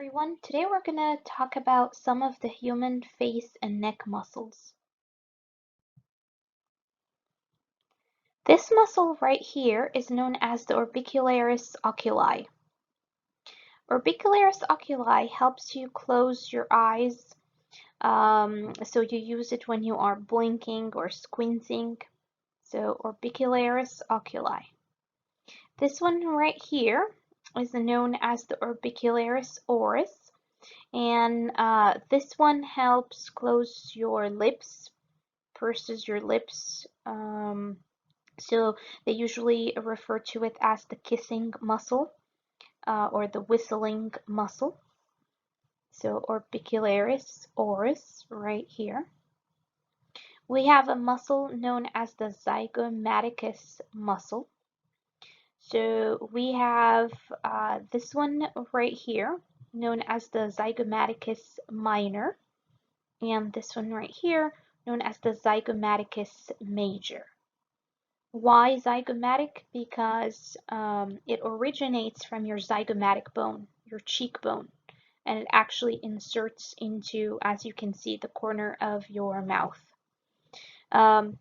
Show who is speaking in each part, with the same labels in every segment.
Speaker 1: everyone. Today we're going to talk about some of the human face and neck muscles. This muscle right here is known as the orbicularis oculi. Orbicularis oculi helps you close your eyes, so you use it when you are blinking or squinting. So orbicularis oculi. This one right here is known as the orbicularis oris. And this one helps close your lips, purses your lips. So they usually refer to it as the kissing muscle or the whistling muscle. So orbicularis oris right here. We have a muscle known as the zygomaticus muscle. So we have this one right here, known as the zygomaticus minor, and this one right here, known as the zygomaticus major. Why zygomatic? Because it originates from your zygomatic bone, your cheekbone, and it actually inserts into, as you can see, the corner of your mouth. The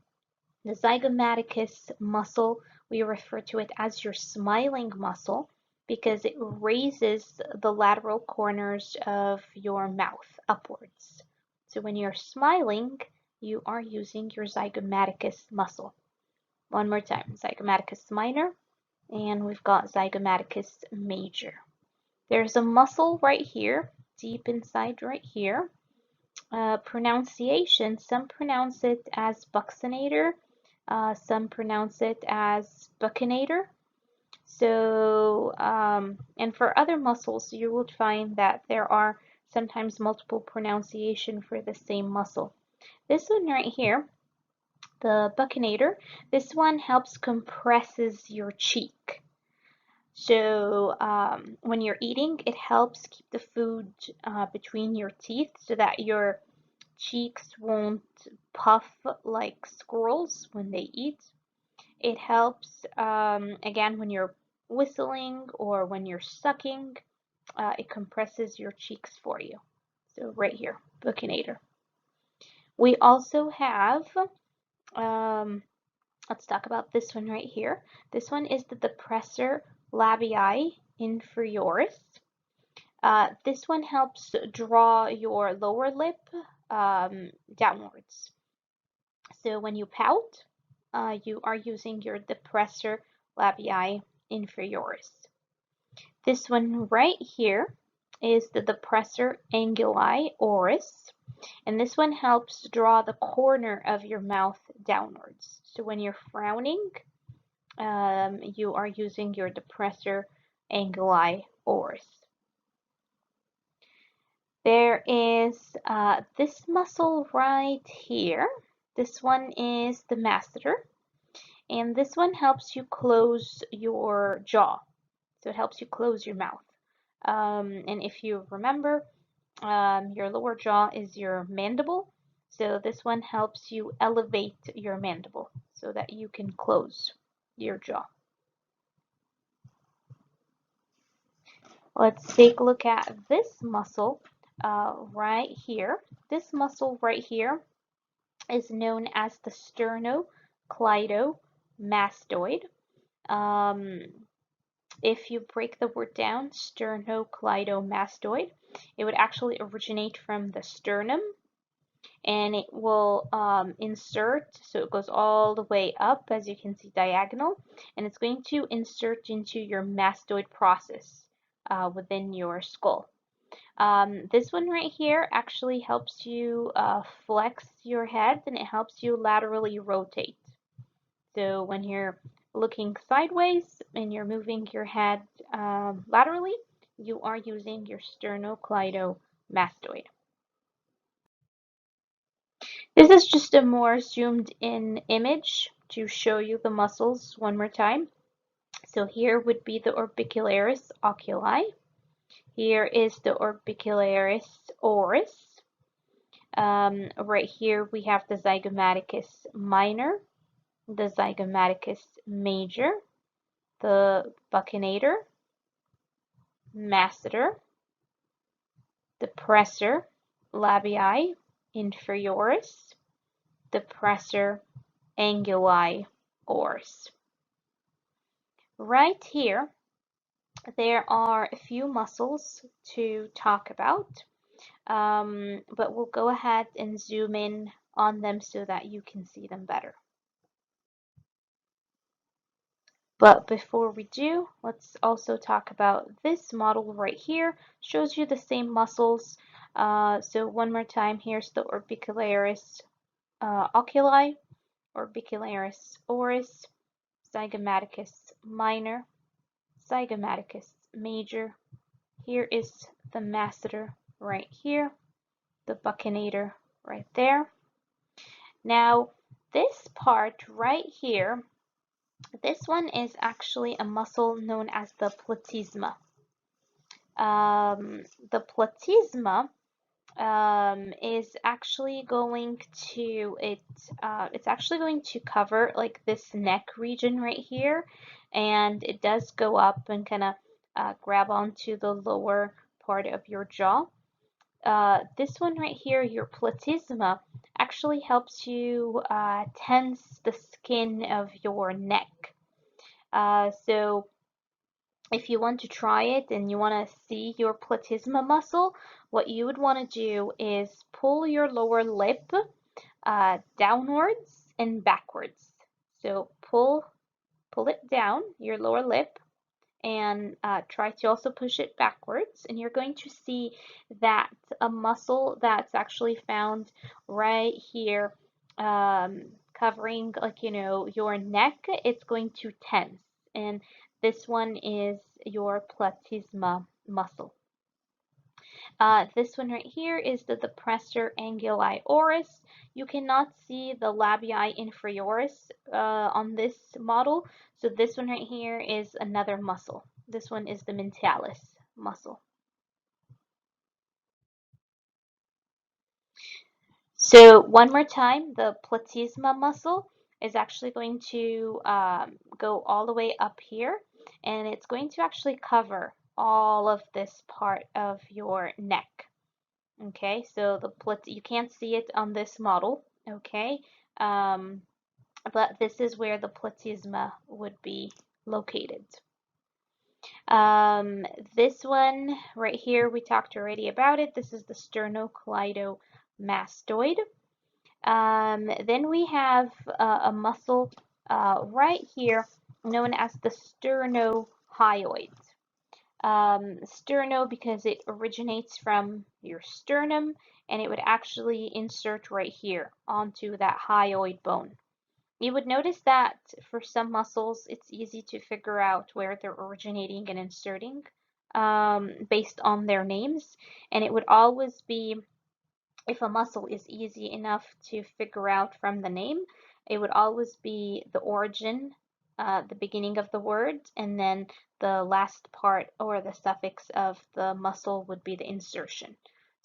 Speaker 1: zygomaticus muscle, we refer to it as your smiling muscle because it raises the lateral corners of your mouth upwards. So when you're smiling, you are using your zygomaticus muscle. One more time, zygomaticus minor, and we've got zygomaticus major. There's a muscle right here, deep inside right here. Pronunciation, some pronounce it as buccinator, some pronounce it as buccinator. So, and for other muscles, you will find that there are sometimes multiple pronunciation for the same muscle. This one right here, the buccinator, this one helps compresses your cheek. So when you're eating, it helps keep the food between your teeth so that your cheeks won't puff like squirrels when they eat. It helps, again, when you're whistling or when you're sucking, it compresses your cheeks for you. So right here, buccinator. We also have, let's talk about this one right here. This one is the depressor labii inferioris. This one helps draw your lower lip downwards. So when you pout, you are using your depressor labii inferioris. This one right here is the depressor anguli oris, and this one helps draw the corner of your mouth downwards. So when you're frowning, you are using your depressor anguli oris. There is this muscle right here. This one is the masseter, and this one helps you close your jaw. So it helps you close your mouth. And if you remember, your lower jaw is your mandible. So this one helps you elevate your mandible so that you can close your jaw. Let's take a look at this muscle right here. This muscle right here is known as the sternocleidomastoid. If you break the word down, sternocleidomastoid, it would actually originate from the sternum, and it will insert, so it goes all the way up, as you can see, diagonal, and it's going to insert into your mastoid process within your skull. This one right here actually helps you flex your head, and it helps you laterally rotate. So when you're looking sideways and you're moving your head laterally, you are using your sternocleidomastoid. This is just a more zoomed in image to show you the muscles one more time. So here would be the orbicularis oculi. Here is the orbicularis oris. Right here we have the zygomaticus minor, the zygomaticus major, the buccinator, masseter, depressor labii inferioris, depressor anguli oris. Right here, there are a few muscles to talk about, but we'll go ahead and zoom in on them so that you can see them better. But before we do, let's also talk about this model right here. Shows you the same muscles. So one more time, here's the orbicularis oculi, orbicularis oris, zygomaticus minor, zygomaticus major. Here is the masseter right here, the buccinator right there. Now, this part right here, this one is actually a muscle known as the platysma. The platysma is actually going to it's actually going to cover like this neck region right here, and it does go up and kind of grab onto the lower part of your jaw. This one right here, your platysma, actually helps you tense the skin of your neck. So if you want to try it and you want to see your platysma muscle, what you would want to do is pull your lower lip downwards and backwards. So pull it down, your lower lip, and try to also push it backwards, and you're going to see that a muscle that's actually found right here, covering, like, you know, your neck, it's going to tense, and this one is your platysma muscle. This one right here is the depressor anguli oris. You cannot see the labii inferioris on this model, so this one right here is another muscle. This one is the mentalis muscle. So one more time, the platysma muscle is actually going to go all the way up here, and it's going to actually cover all of this part of your neck. Okay, so you can't see it on this model, okay, but this is where the platysma would be located. This one right here, we talked already about it. This is the sternocleidomastoid. Then we have a muscle right here known as the stylohyoid. Sterno because it originates from your sternum, and it would actually insert right here onto that hyoid bone. You would notice that for some muscles, it's easy to figure out where they're originating and inserting based on their names, and it would always be, if a muscle is easy enough to figure out from the name, it would always be the origin, the beginning of the word, and then the last part or the suffix of the muscle would be the insertion.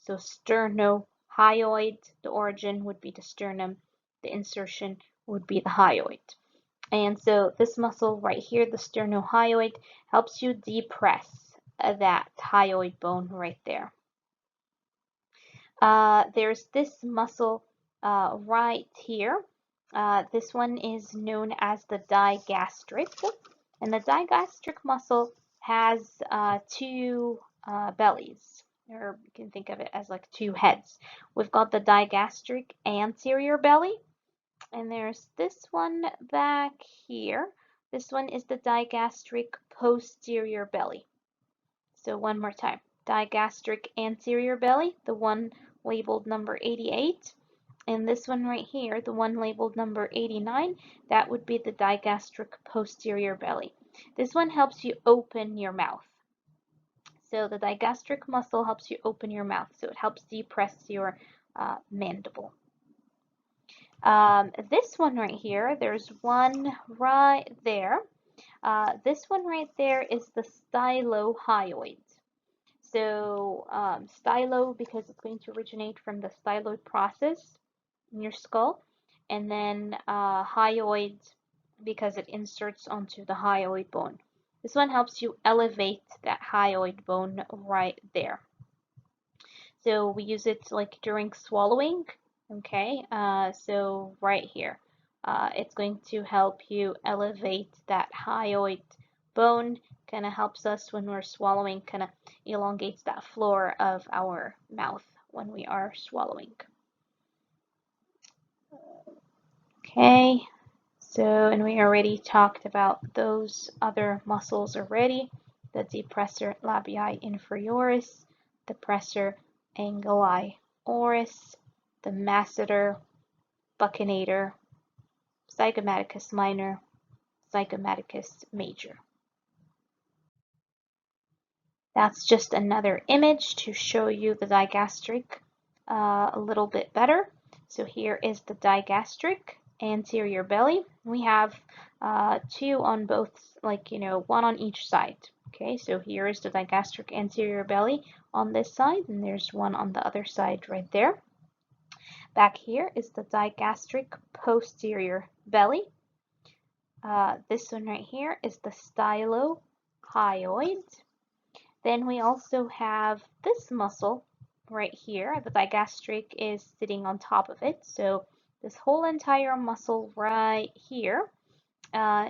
Speaker 1: So sternohyoid, the origin would be the sternum, the insertion would be the hyoid. And so this muscle right here, the sternohyoid, helps you depress that hyoid bone right there. There's this muscle right here. This one is known as the digastric, and the digastric muscle has two bellies, or you can think of it as like two heads. We've got the digastric anterior belly, and there's this one back here. This one is the digastric posterior belly. So one more time, digastric anterior belly, the one labeled number 88, and this one right here, the one labeled number 89, that would be the digastric posterior belly. This one helps you open your mouth. So the digastric muscle helps you open your mouth, so it helps depress your mandible. This one right here, there's one right there. This one right there is the stylohyoid. So stylo because it's going to originate from the styloid process in your skull, and then hyoid because it inserts onto the hyoid bone. This one helps you elevate that hyoid bone right there. So we use it like during swallowing. Okay, so right here, it's going to help you elevate that hyoid bone. Kind of helps us when we're swallowing, kind of elongates that floor of our mouth when we are swallowing. Okay, so, and we already talked about those other muscles already, the depressor labii inferioris, the depressor anguli oris, the masseter buccinator, zygomaticus minor, zygomaticus major. That's just another image to show you the digastric a little bit better. So here is the digastric anterior belly. We have two on both, like, one on each side. Okay, so here is the digastric anterior belly on this side, and there's one on the other side right there. Back here is the digastric posterior belly. This one right here is the stylohyoid. Then we also have this muscle right here. The digastric is sitting on top of it. So this whole entire muscle right here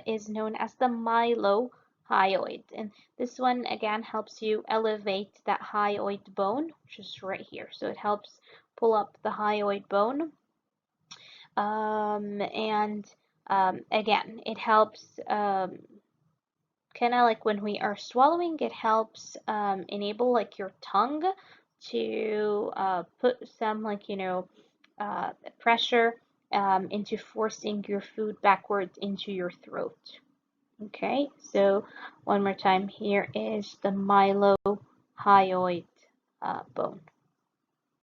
Speaker 1: is known as the mylohyoid. And this one again helps you elevate that hyoid bone, which is right here. So it helps pull up the hyoid bone. Again, it helps kind of like when we are swallowing, it helps enable like your tongue to put some pressure into forcing your food backwards into your throat. Okay, so one more time, here is the mylohyoid bone.